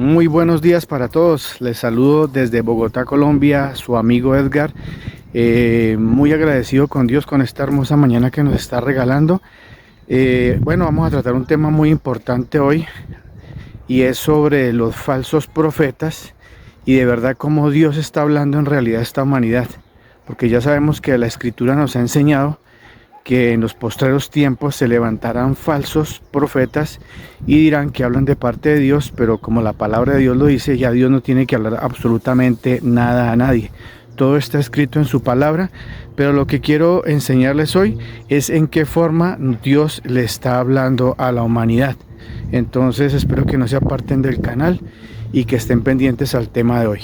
Muy buenos días para todos. Les saludo desde Bogotá, Colombia, su amigo Edgar. Muy agradecido con Dios con esta hermosa mañana que nos está regalando. Bueno, vamos a tratar un tema muy importante hoy y es sobre los falsos profetas y de verdad cómo Dios está hablando en realidad a esta humanidad. Porque ya sabemos que la Escritura nos ha enseñado que en los postreros tiempos se levantarán falsos profetas y dirán que hablan de parte de Dios, pero como la palabra de Dios lo dice, ya Dios no tiene que hablar absolutamente nada a nadie. Todo está escrito en su palabra, pero lo que quiero enseñarles hoy es en qué forma Dios le está hablando a la humanidad. Entonces espero que no se aparten del canal y que estén pendientes al tema de hoy.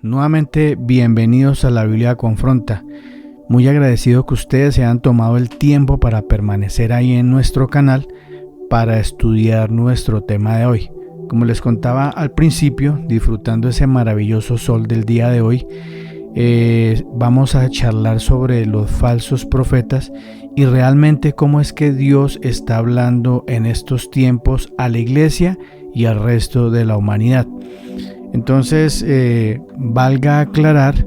Nuevamente, bienvenidos a la Biblia Confronta. Muy agradecido que ustedes se hayan tomado el tiempo para permanecer ahí en nuestro canal para estudiar nuestro tema de hoy. Como les contaba al principio, disfrutando ese maravilloso sol del día de hoy, vamos a charlar sobre los falsos profetas y realmente cómo es que Dios está hablando en estos tiempos a la iglesia y al resto de la humanidad. Entonces, valga aclarar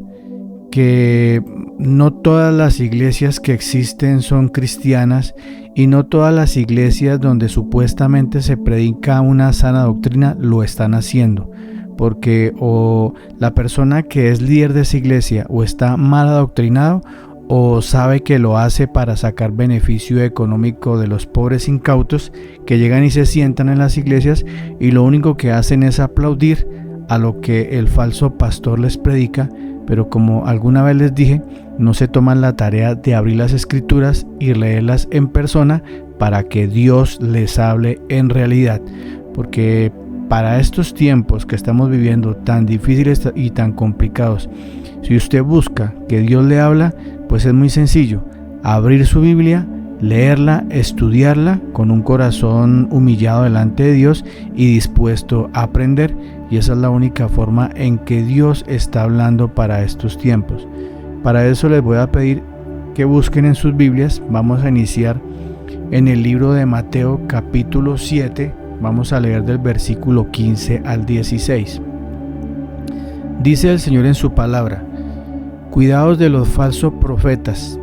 que no todas las iglesias que existen son cristianas y no todas las iglesias donde supuestamente se predica una sana doctrina lo están haciendo, porque o la persona que es líder de esa iglesia o está mal adoctrinado o sabe que lo hace para sacar beneficio económico de los pobres incautos que llegan y se sientan en las iglesias y lo único que hacen es aplaudir a lo que el falso pastor les predica, pero como alguna vez les dije, no se toman la tarea de abrir las escrituras y leerlas en persona para que Dios les hable en realidad, porque para estos tiempos que estamos viviendo tan difíciles y tan complicados, si usted busca que Dios le habla, pues es muy sencillo, abrir su Biblia, leerla, estudiarla con un corazón humillado delante de Dios y dispuesto a aprender, y esa es la única forma en que Dios está hablando para estos tiempos. Para eso les voy a pedir que busquen en sus Biblias. Vamos a iniciar en el libro de Mateo capítulo 7, vamos a leer del versículo 15 al 16. Dice el Señor en su palabra: cuidaos de los falsos profetas,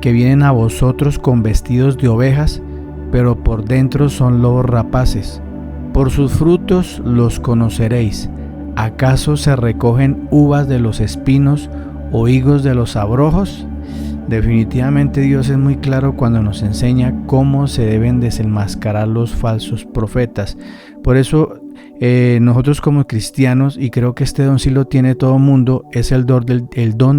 que vienen a vosotros con vestidos de ovejas, pero por dentro son lobos rapaces. Por sus frutos los conoceréis. ¿Acaso se recogen uvas de los espinos o higos de los abrojos? Definitivamente Dios es muy claro cuando nos enseña cómo se deben desenmascarar los falsos profetas. Por eso nosotros como cristianos, y creo que este don sí lo tiene todo el mundo, es el don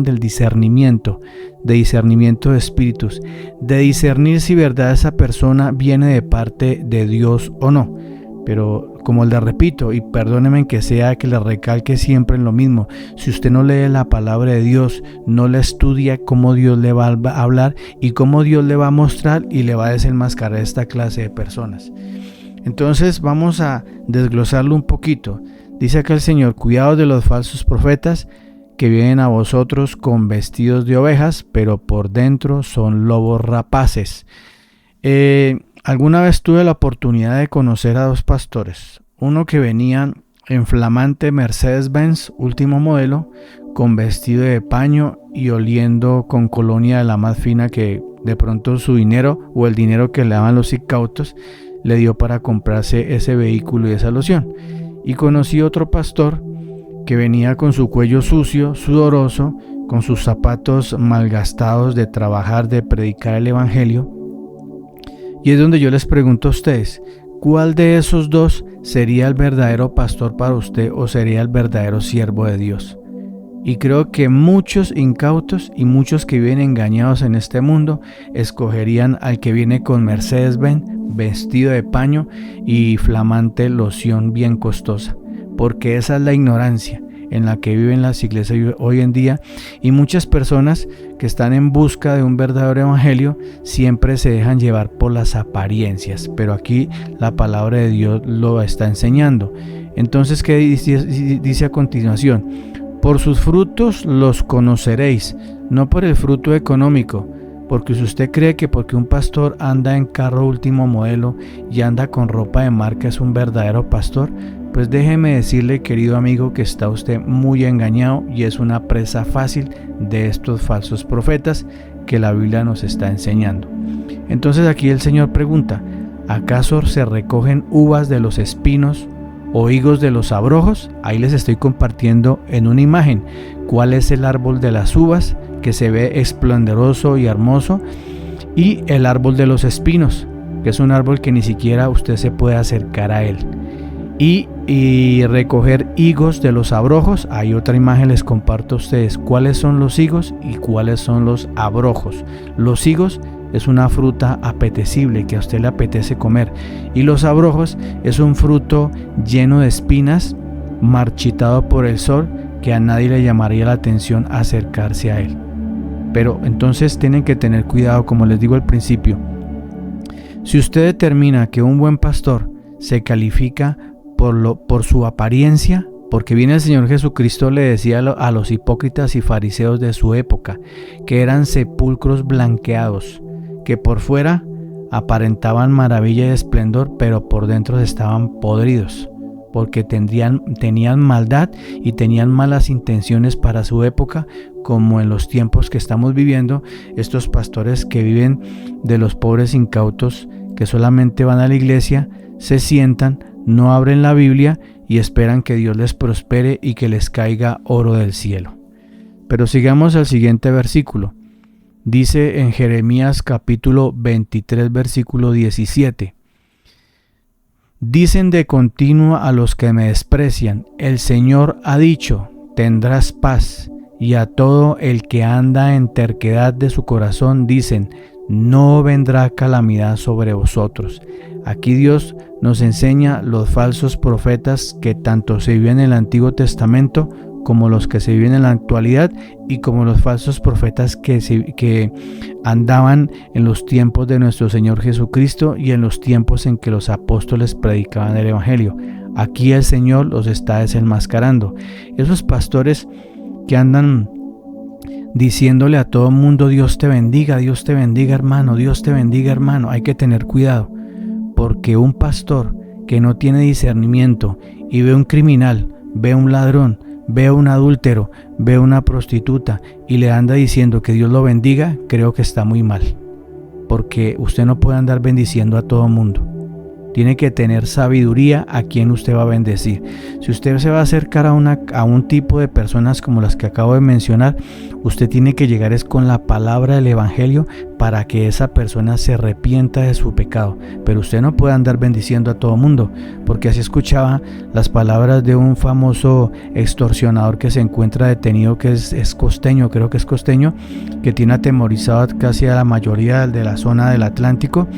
del discernimiento, de discernimiento de espíritus, de discernir si verdad esa persona viene de parte de Dios o no. Pero como le repito, y perdónenme que sea que le recalque siempre en lo mismo, si usted no lee la palabra de Dios, no la estudia, cómo Dios le va a hablar y cómo Dios le va a mostrar y le va a desenmascarar esta clase de personas. Entonces vamos a desglosarlo un poquito. Dice acá el Señor: cuidaos de los falsos profetas, que vienen a vosotros con vestidos de ovejas, pero por dentro son lobos rapaces. Alguna vez tuve la oportunidad de conocer a dos pastores, uno que venía en flamante Mercedes-Benz último modelo, con vestido de paño y oliendo con colonia de la más fina, que de pronto su dinero o el dinero que le daban los incautos le dio para comprarse ese vehículo y esa loción. Y conocí otro pastor que venía con su cuello sucio, sudoroso, con sus zapatos malgastados de trabajar, de predicar el evangelio. Y es donde yo les pregunto a ustedes, ¿cuál de esos dos sería el verdadero pastor para usted o sería el verdadero siervo de Dios? Y creo que muchos incautos y muchos que viven engañados en este mundo escogerían al que viene con Mercedes-Benz, vestido de paño y flamante loción bien costosa, porque esa es la ignorancia en la que viven las iglesias hoy en día, y muchas personas que están en busca de un verdadero evangelio siempre se dejan llevar por las apariencias, pero aquí la palabra de Dios lo está enseñando. Entonces, ¿qué dice a continuación? Por sus frutos los conoceréis, no por el fruto económico, porque si usted cree que porque un pastor anda en carro último modelo y anda con ropa de marca es un verdadero pastor, pues déjeme decirle, querido amigo, que está usted muy engañado y es una presa fácil de estos falsos profetas que la Biblia nos está enseñando. Entonces aquí el Señor pregunta, ¿acaso se recogen uvas de los espinos o higos de los abrojos? Ahí les estoy compartiendo en una imagen cuál es el árbol de las uvas, que se ve esplendoroso y hermoso, y el árbol de los espinos, que es un árbol que ni siquiera usted se puede acercar a él. Y recoger higos de los abrojos. Hay otra imagen, les comparto a ustedes cuáles son los higos y cuáles son los abrojos. Los higos es una fruta apetecible que a usted le apetece comer, y los abrojos es un fruto lleno de espinas, marchitado por el sol, que a nadie le llamaría la atención acercarse a él. Pero entonces tienen que tener cuidado, como les digo al principio. Si usted determina que un buen pastor se califica por su apariencia, porque viene el Señor Jesucristo, le decía a los hipócritas y fariseos de su época que eran sepulcros blanqueados, que por fuera aparentaban maravilla y esplendor, pero por dentro estaban podridos, porque tenían maldad y tenían malas intenciones para su época, como en los tiempos que estamos viviendo, estos pastores que viven de los pobres incautos, que solamente van a la iglesia, se sientan, no abren la Biblia y esperan que Dios les prospere y que les caiga oro del cielo. Pero sigamos al siguiente versículo. Dice en Jeremías capítulo 23, versículo 17. Dicen de continuo a los que me desprecian, el Señor ha dicho, tendrás paz, y a todo el que anda en terquedad de su corazón dicen, no vendrá calamidad sobre vosotros. Aquí Dios nos enseña los falsos profetas que tanto se viven en el Antiguo Testamento como los que se viven en la actualidad, y como los falsos profetas que andaban en los tiempos de nuestro Señor Jesucristo y en los tiempos en que los apóstoles predicaban el Evangelio. Aquí el Señor los está desenmascarando. Esos pastores que andan diciéndole a todo mundo, Dios te bendiga hermano, Dios te bendiga hermano, hay que tener cuidado, porque un pastor que no tiene discernimiento y ve un criminal, ve un ladrón, ve un adúltero, ve una prostituta y le anda diciendo que Dios lo bendiga, creo que está muy mal, porque usted no puede andar bendiciendo a todo mundo. Tiene que tener sabiduría a quien usted va a bendecir. Si usted se va a acercar a un tipo de personas como las que acabo de mencionar, usted tiene que llegar con la palabra del Evangelio para que esa persona se arrepienta de su pecado. Pero usted no puede andar bendiciendo a todo mundo, porque así escuchaba las palabras de un famoso extorsionador que se encuentra detenido, que es costeño, creo que es costeño, que tiene atemorizado casi a la mayoría de la zona del Atlántico.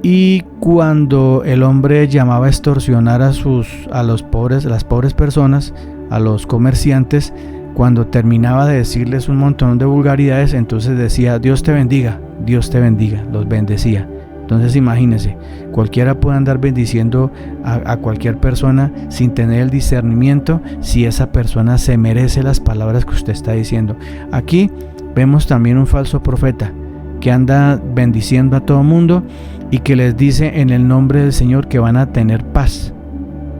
Y cuando el hombre llamaba a extorsionar a las pobres personas, a los comerciantes, cuando terminaba de decirles un montón de vulgaridades, entonces decía, Dios te bendiga, los bendecía. Entonces imagínese, cualquiera puede andar bendiciendo a cualquier persona sin tener el discernimiento si esa persona se merece las palabras que usted está diciendo. Aquí vemos también un falso profeta que anda bendiciendo a todo mundo y que les dice en el nombre del Señor que van a tener paz,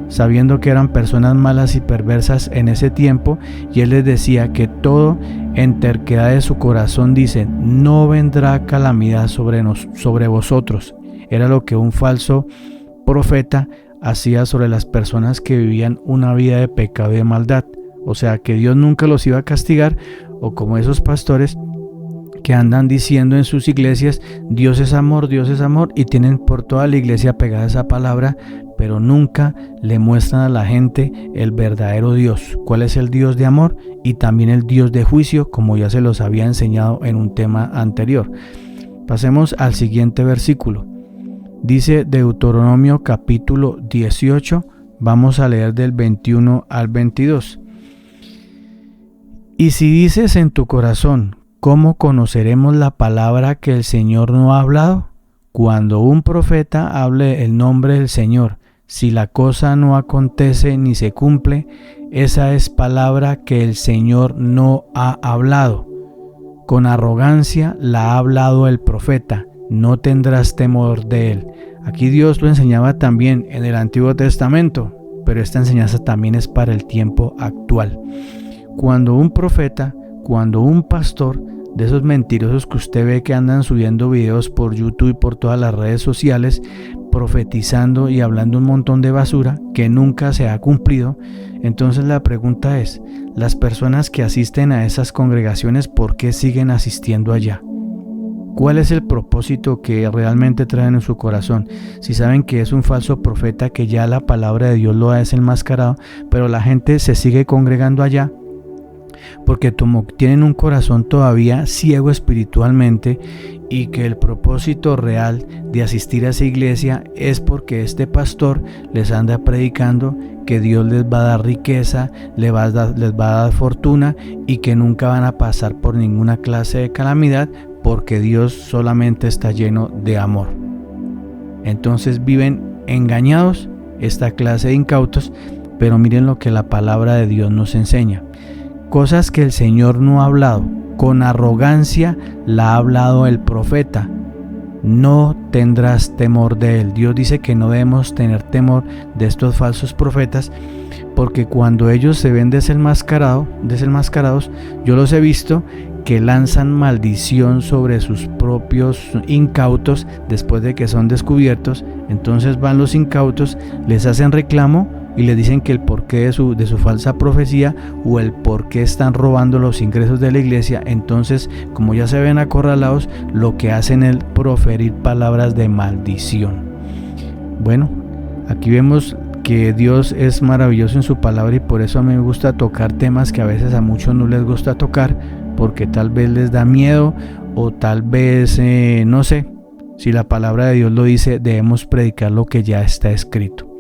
sabiendo que eran personas malas y perversas en ese tiempo, y él les decía que todo en terquedad de su corazón dicen, no vendrá calamidad sobre vosotros. Era lo que un falso profeta hacía sobre las personas que vivían una vida de pecado y de maldad. O sea, que Dios nunca los iba a castigar, o como esos pastores que andan diciendo en sus iglesias, Dios es amor, y tienen por toda la iglesia pegada esa palabra, pero nunca le muestran a la gente el verdadero Dios. ¿Cuál es el Dios de amor? Y también el Dios de juicio, como ya se los había enseñado en un tema anterior. Pasemos al siguiente versículo. Dice Deuteronomio capítulo 18, vamos a leer del 21 al 22. Y si dices en tu corazón, ¿cómo conoceremos la palabra que el Señor no ha hablado? Cuando un profeta hable el nombre del Señor, si la cosa no acontece ni se cumple, esa es palabra que el Señor no ha hablado. Con arrogancia la ha hablado el profeta, no tendrás temor de él. Aquí Dios lo enseñaba también en el Antiguo Testamento, pero esta enseñanza también es para el tiempo actual. Cuando un profeta, cuando un pastor, de esos mentirosos que usted ve que andan subiendo videos por YouTube y por todas las redes sociales, profetizando y hablando un montón de basura que nunca se ha cumplido, entonces la pregunta es, las personas que asisten a esas congregaciones, ¿por qué siguen asistiendo allá? ¿Cuál es el propósito que realmente traen en su corazón? Si saben que es un falso profeta, que ya la palabra de Dios lo ha desenmascarado, pero la gente se sigue congregando allá, porque como tienen un corazón todavía ciego espiritualmente, y que el propósito real de asistir a esa iglesia es porque este pastor les anda predicando que Dios les va a dar riqueza, les va a dar fortuna, y que nunca van a pasar por ninguna clase de calamidad, porque Dios solamente está lleno de amor. Entonces viven engañados esta clase de incautos, pero miren lo que la palabra de Dios nos enseña. Cosas que el Señor no ha hablado, con arrogancia la ha hablado el profeta. No tendrás temor de él. Dios dice que no debemos tener temor de estos falsos profetas, porque cuando ellos se ven desenmascarados, yo los he visto que lanzan maldición sobre sus propios incautos después de que son descubiertos. Entonces van los incautos, les hacen reclamo y les dicen que el porqué de su falsa profecía, o el por qué están robando los ingresos de la iglesia. Entonces, como ya se ven acorralados, lo que hacen es proferir palabras de maldición. Bueno, aquí vemos que Dios es maravilloso en su palabra, y por eso a mí me gusta tocar temas que a veces a muchos no les gusta tocar, porque tal vez les da miedo, o tal vez, no sé, si la palabra de Dios lo dice, debemos predicar lo que ya está escrito.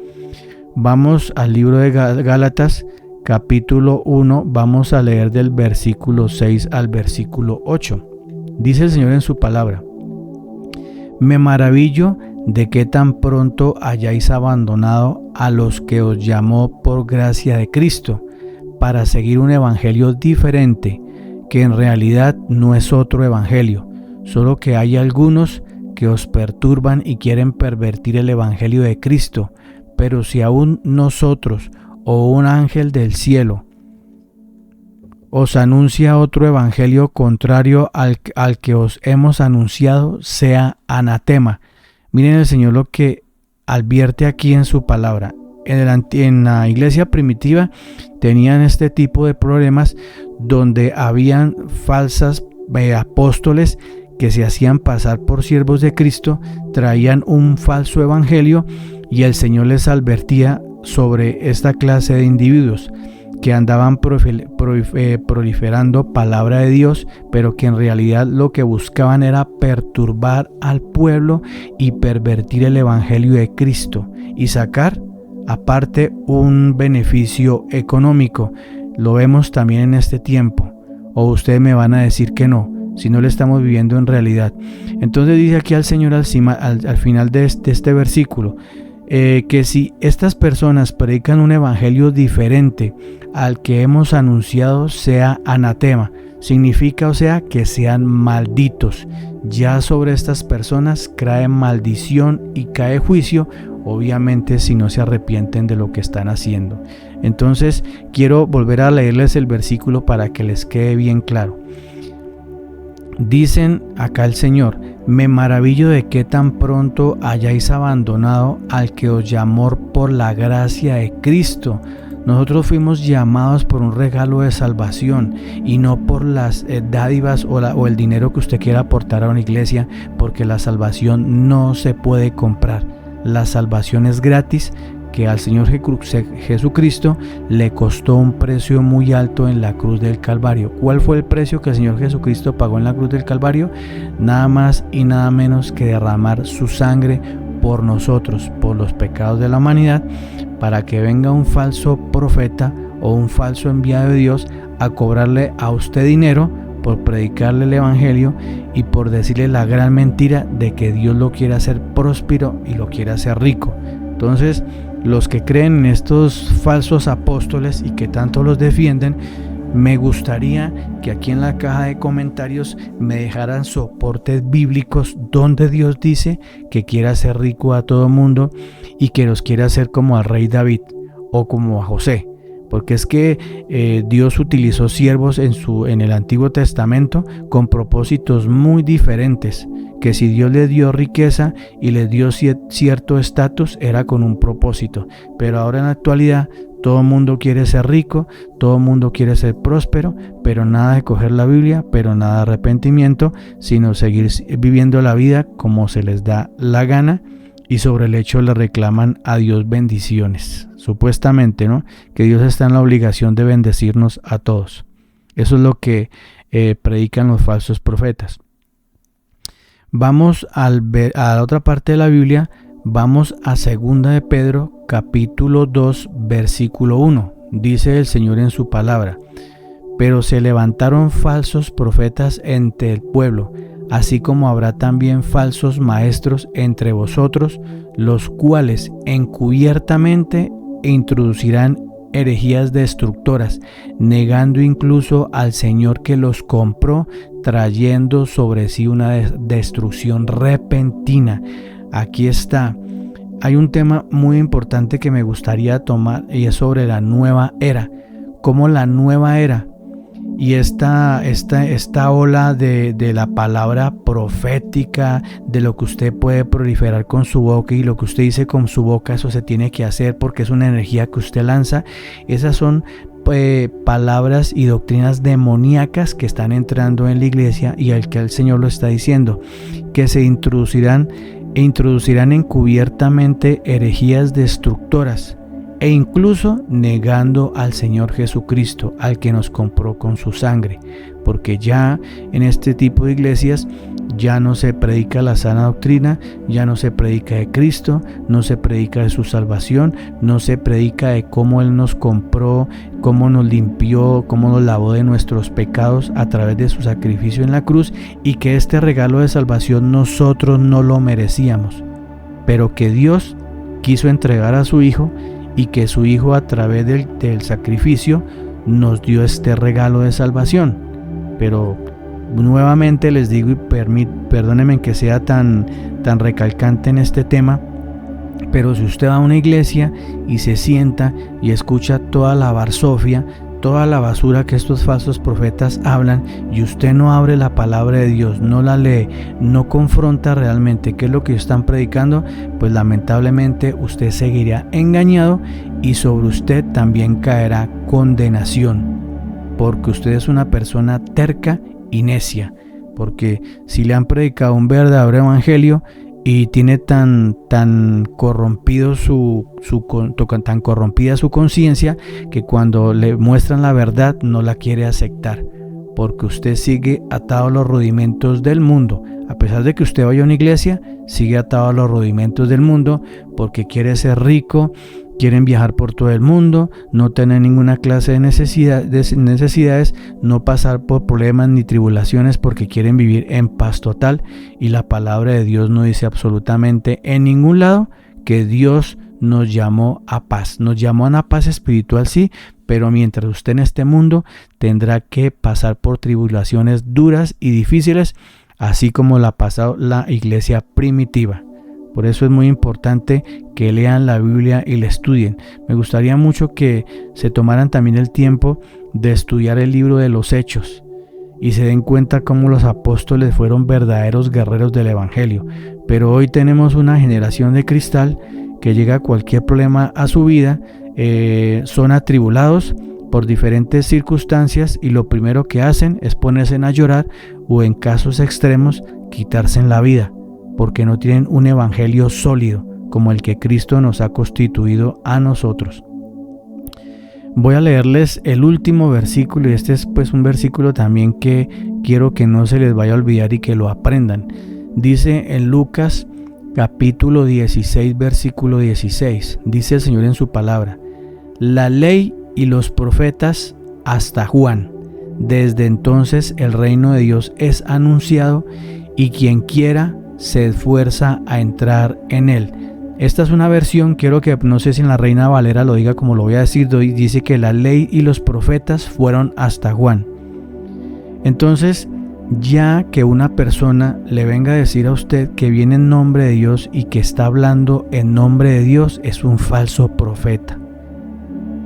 Vamos al libro de Gálatas, capítulo 1, vamos a leer del versículo 6 al versículo 8. Dice el Señor en su palabra: me maravillo de que tan pronto hayáis abandonado a los que os llamó por gracia de Cristo, para seguir un evangelio diferente, que en realidad no es otro evangelio, solo que hay algunos que os perturban y quieren pervertir el evangelio de Cristo. Pero si aún nosotros o un ángel del cielo os anuncia otro evangelio contrario al que os hemos anunciado, sea anatema. Miren el Señor lo que advierte aquí en su palabra. En la iglesia primitiva tenían este tipo de problemas, donde habían falsas apóstoles que se hacían pasar por siervos de Cristo, traían un falso evangelio, y el Señor les advertía sobre esta clase de individuos que andaban proliferando palabra de Dios, pero que en realidad lo que buscaban era perturbar al pueblo y pervertir el evangelio de Cristo y sacar aparte un beneficio económico. Lo vemos también en este tiempo, o ustedes me van a decir que no, si no lo estamos viviendo en realidad. Entonces dice aquí al Señor al final de este versículo, que si estas personas predican un evangelio diferente al que hemos anunciado, sea anatema. Significa, o sea, que sean malditos. Ya sobre estas personas cae maldición y cae juicio, obviamente si no se arrepienten de lo que están haciendo. Entonces quiero volver a leerles el versículo para que les quede bien claro. Dicen acá el Señor: me maravillo de que tan pronto hayáis abandonado al que os llamó por la gracia de Cristo. Nosotros fuimos llamados por un regalo de salvación, y no por las dádivas o el dinero que usted quiera aportar a una iglesia, porque la salvación no se puede comprar. La salvación es gratis, que al Señor Jesucristo le costó un precio muy alto en la cruz del Calvario. ¿Cuál fue el precio que el Señor Jesucristo pagó en la cruz del Calvario? Nada más y nada menos que derramar su sangre por nosotros, por los pecados de la humanidad, para que venga un falso profeta o un falso enviado de Dios a cobrarle a usted dinero por predicarle el evangelio y por decirle la gran mentira de que Dios lo quiere hacer próspero y lo quiere hacer rico. Entonces, los que creen en estos falsos apóstoles y que tanto los defienden, me gustaría que aquí en la caja de comentarios me dejaran soportes bíblicos donde Dios dice que quiere hacer rico a todo mundo y que los quiere hacer como al rey David o como a José. Porque es que Dios utilizó siervos en el Antiguo Testamento con propósitos muy diferentes, que si Dios le dio riqueza y le dio cierto estatus era con un propósito, pero ahora en la actualidad todo el mundo quiere ser rico, todo el mundo quiere ser próspero, pero nada de coger la Biblia, pero nada de arrepentimiento, sino seguir viviendo la vida como se les da la gana, y sobre el hecho le reclaman a Dios bendiciones, supuestamente, ¿no? Que Dios está en la obligación de bendecirnos a todos. Eso es lo que predican los falsos profetas. Vamos a la otra parte de la Biblia. Vamos a 2 de Pedro, capítulo 2, versículo 1. Dice el Señor en su palabra: pero se levantaron falsos profetas entre el pueblo, así como habrá también falsos maestros entre vosotros, los cuales encubiertamente introducirán herejías destructoras, negando incluso al Señor que los compró, trayendo sobre sí una destrucción repentina. Aquí está. Hay un tema muy importante que me gustaría tomar y es sobre la nueva era. Como la nueva era y esta ola de la palabra profética, de lo que usted puede proliferar con su boca y lo que usted dice con su boca, eso se tiene que hacer porque es una energía que usted lanza. Esas son palabras y doctrinas demoníacas que están entrando en la iglesia y al que el Señor lo está diciendo, que se introducirán encubiertamente herejías destructoras e incluso negando al Señor Jesucristo, al que nos compró con su sangre, porque ya en este tipo de iglesias ya no se predica la sana doctrina, ya no se predica de Cristo, no se predica de su salvación, no se predica de cómo Él nos compró, cómo nos limpió, cómo nos lavó de nuestros pecados a través de su sacrificio en la cruz, y que este regalo de salvación nosotros no lo merecíamos, pero que Dios quiso entregar a su Hijo y que su Hijo a través del sacrificio nos dio este regalo de salvación. Pero nuevamente les digo, y perdónenme que sea tan recalcante en este tema, pero si usted va a una iglesia y se sienta y escucha toda la barsofia, toda la basura que estos falsos profetas hablan, y usted no abre la palabra de Dios, no la lee, no confronta realmente qué es lo que están predicando, pues lamentablemente usted seguirá engañado y sobre usted también caerá condenación, porque usted es una persona terca y necia. Porque si le han predicado un verdadero evangelio y tiene tan corrompida su conciencia, que cuando le muestran la verdad no la quiere aceptar, porque usted sigue atado a los rudimentos del mundo. A pesar de que usted vaya a una iglesia, sigue atado a los rudimentos del mundo, porque quiere ser rico, quieren viajar por todo el mundo, no tener ninguna clase de necesidades, no pasar por problemas ni tribulaciones, porque quieren vivir en paz total. Y la palabra de Dios no dice absolutamente en ningún lado que Dios nos llamó a paz. Nos llamó a una paz espiritual, sí, pero mientras usted en este mundo tendrá que pasar por tribulaciones duras y difíciles, así como la pasó la iglesia primitiva. Por eso es muy importante que lean la Biblia y la estudien. Me gustaría mucho que se tomaran también el tiempo de estudiar el libro de los Hechos y se den cuenta cómo los apóstoles fueron verdaderos guerreros del Evangelio. Pero hoy tenemos una generación de cristal que llega a cualquier problema a su vida, son atribulados por diferentes circunstancias y lo primero que hacen es ponerse a llorar o en casos extremos quitarse la vida, porque no tienen un evangelio sólido como el que Cristo nos ha constituido a nosotros. Voy a leerles el último versículo, y este es pues un versículo también que quiero que no se les vaya a olvidar y que lo aprendan. Dice en Lucas capítulo 16 versículo 16, dice el Señor en su palabra: la ley y los profetas hasta Juan, desde entonces el reino de Dios es anunciado, y quien quiera se esfuerza a entrar en él. Esta es una versión, quiero que, no sé si en la Reina Valera lo diga como lo voy a decir, dice que la ley y los profetas fueron hasta Juan. Entonces, ya que una persona le venga a decir a usted que viene en nombre de Dios y que está hablando en nombre de Dios, es un falso profeta.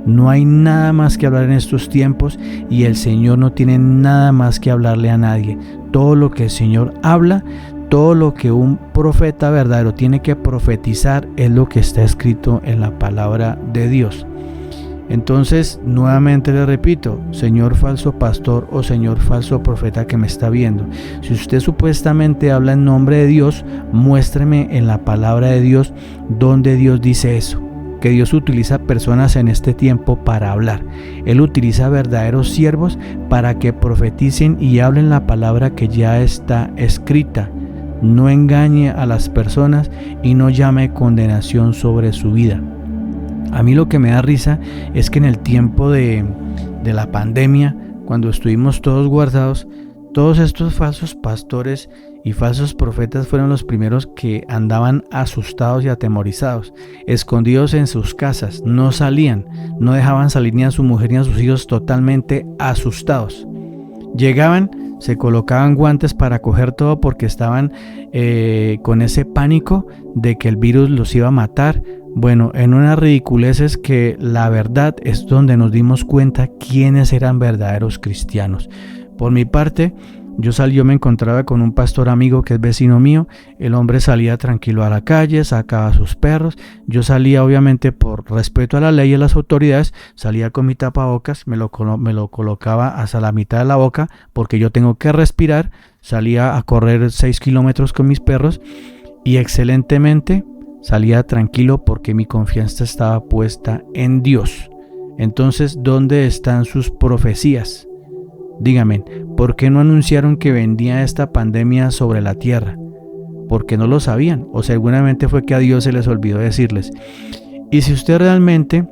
No hay nada más que hablar en estos tiempos y el Señor no tiene nada más que hablarle a nadie. Todo lo que el Señor habla, todo lo que un profeta verdadero tiene que profetizar es lo que está escrito en la palabra de Dios. Entonces, nuevamente le repito, señor falso pastor o señor falso profeta que me está viendo, si usted supuestamente habla en nombre de Dios, muéstreme en la palabra de Dios donde Dios dice eso. Que Dios utiliza personas en este tiempo para hablar. Él utiliza verdaderos siervos para que profeticen y hablen la palabra que ya está escrita. No engañe a las personas y no llame condenación sobre su vida. A mí lo que me da risa es que en el tiempo de la pandemia, cuando estuvimos todos guardados, todos estos falsos pastores y falsos profetas fueron los primeros que andaban asustados y atemorizados, escondidos en sus casas, no salían, no dejaban salir ni a su mujer ni a sus hijos, totalmente asustados. Llegaban, se colocaban guantes para coger todo porque estaban con ese pánico de que el virus los iba a matar. Bueno, en unas ridiculeces que la verdad es donde nos dimos cuenta quiénes eran verdaderos cristianos. Por mi parte, yo me encontraba con un pastor amigo que es vecino mío. El hombre salía tranquilo a la calle, sacaba a sus perros. Yo salía, obviamente, por respeto a la ley y a las autoridades, salía con mi tapabocas, me lo colocaba hasta la mitad de la boca porque yo tengo que respirar. Salía a correr 6 kilómetros con mis perros y excelentemente salía tranquilo porque mi confianza estaba puesta en Dios. Entonces, ¿dónde están sus profecías? Díganme, ¿por qué no anunciaron que vendía esta pandemia sobre la tierra? Porque no lo sabían, o seguramente fue que a Dios se les olvidó decirles. Y si usted realmente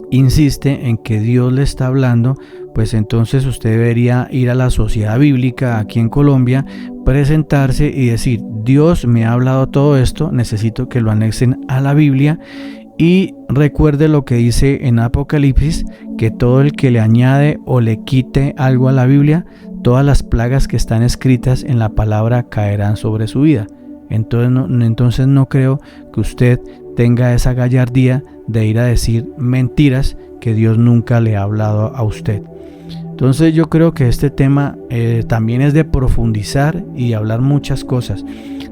insiste en que Dios le está hablando, pues entonces usted debería ir a la Sociedad Bíblica aquí en Colombia, presentarse y decir: Dios me ha hablado todo esto, necesito que lo anexen a la Biblia. Y recuerde lo que dice en Apocalipsis, que todo el que le añade o le quite algo a la Biblia, todas las plagas que están escritas en la palabra caerán sobre su vida. Entonces no creo que usted tenga esa gallardía de ir a decir mentiras que Dios nunca le ha hablado a usted. Entonces yo creo que este tema también es de profundizar y hablar muchas cosas.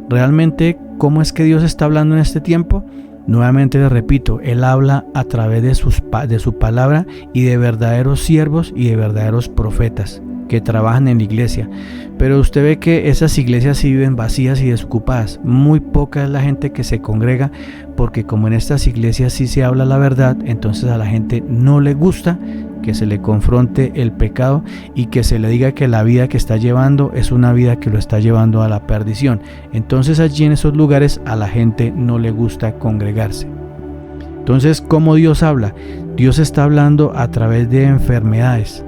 Realmente, ¿cómo es que Dios está hablando en este tiempo? Nuevamente le repito, Él habla a través de su palabra y de verdaderos siervos y de verdaderos profetas que trabajan en la iglesia. Pero usted ve que esas iglesias sí viven vacías y desocupadas. Muy poca es la gente que se congrega, porque como en estas iglesias sí se habla la verdad, entonces a la gente no le gusta que se le confronte el pecado y que se le diga que la vida que está llevando es una vida que lo está llevando a la perdición. Entonces allí en esos lugares a la gente no le gusta congregarse. Entonces, ¿cómo Dios habla? Dios está hablando a través de enfermedades,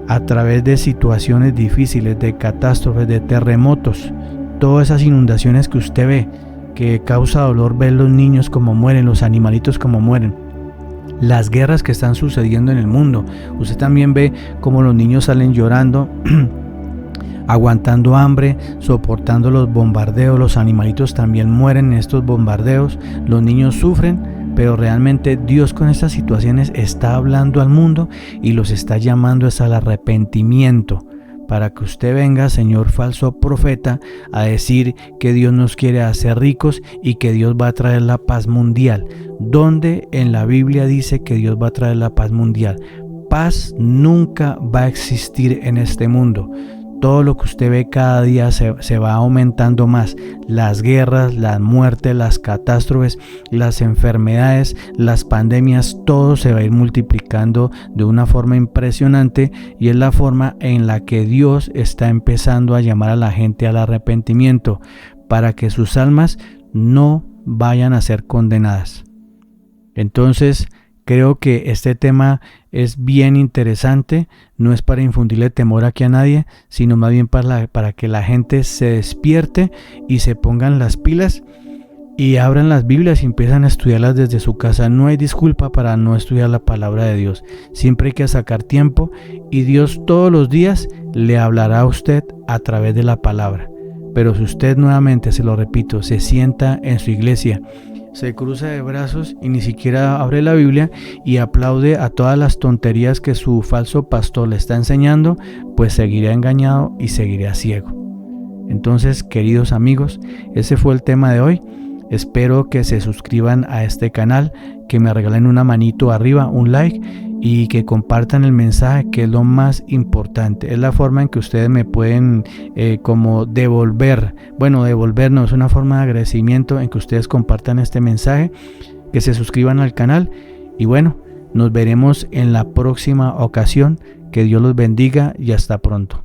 a través de situaciones difíciles, de catástrofes, de terremotos, todas esas inundaciones que usted ve, que causa dolor ver los niños como mueren, los animalitos como mueren, las guerras que están sucediendo en el mundo. Usted también ve cómo los niños salen llorando, aguantando hambre, soportando los bombardeos. Los animalitos también mueren en estos bombardeos, los niños sufren. Pero realmente Dios con estas situaciones está hablando al mundo y los está llamando al arrepentimiento, para que usted venga, señor falso profeta, a decir que Dios nos quiere hacer ricos y que Dios va a traer la paz mundial. ¿Dónde en la Biblia dice que Dios va a traer la paz mundial? Paz nunca va a existir en este mundo. Todo lo que usted ve cada día se va aumentando más. Las guerras, las muertes, las catástrofes, las enfermedades, las pandemias, todo se va a ir multiplicando de una forma impresionante, y es la forma en la que Dios está empezando a llamar a la gente al arrepentimiento para que sus almas no vayan a ser condenadas. Entonces, creo que este tema es bien interesante, no es para infundirle temor aquí a nadie, sino más bien para que la gente se despierte y se pongan las pilas y abran las Biblias y empiezan a estudiarlas desde su casa. No hay disculpa para no estudiar la palabra de Dios. Siempre hay que sacar tiempo y Dios todos los días le hablará a usted a través de la palabra. Pero si usted nuevamente, se lo repito, se sienta en su iglesia, se cruza de brazos y ni siquiera abre la Biblia y aplaude a todas las tonterías que su falso pastor le está enseñando, pues seguirá engañado y seguirá ciego. Entonces, queridos amigos, ese fue el tema de hoy. Espero que se suscriban a este canal, que me regalen una manito arriba, un like, y que compartan el mensaje, que es lo más importante. Es la forma en que ustedes me pueden como devolver. Bueno, devolver no, es una forma de agradecimiento en que ustedes compartan este mensaje, que se suscriban al canal. Y bueno, nos veremos en la próxima ocasión. Que Dios los bendiga y hasta pronto.